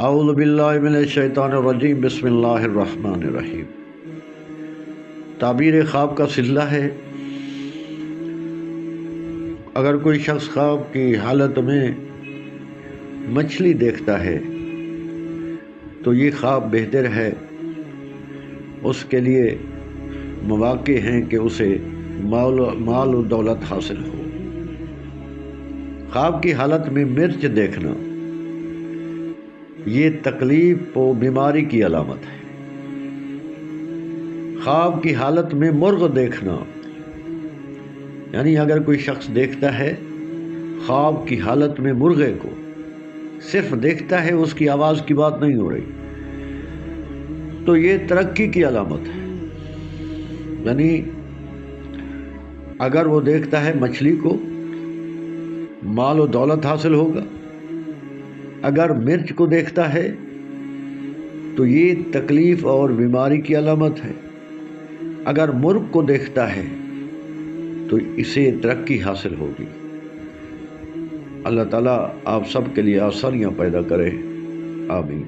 اعوذ باللہ من الشیطان الرجیم بسم اللہ الرحمن الرحیم۔ تعبیر خواب کا سلسلہ ہے۔ اگر کوئی شخص خواب کی حالت میں مچھلی دیکھتا ہے تو یہ خواب بہتر ہے، اس کے لیے مواقع ہیں کہ اسے مال و دولت حاصل ہو۔ خواب کی حالت میں مرچ دیکھنا یہ تکلیف و بیماری کی علامت ہے۔ خواب کی حالت میں مرغ دیکھنا، یعنی اگر کوئی شخص دیکھتا ہے خواب کی حالت میں مرغے کو، صرف دیکھتا ہے، اس کی آواز کی بات نہیں ہو رہی، تو یہ ترقی کی علامت ہے۔ یعنی اگر وہ دیکھتا ہے مچھلی کو، مال و دولت حاصل ہوگا۔ اگر مرچ کو دیکھتا ہے تو یہ تکلیف اور بیماری کی علامت ہے۔ اگر مرغ کو دیکھتا ہے تو اسے ترقی حاصل ہوگی۔ اللہ تعالیٰ آپ سب کے لیے آسانیاں پیدا کرے، آمین۔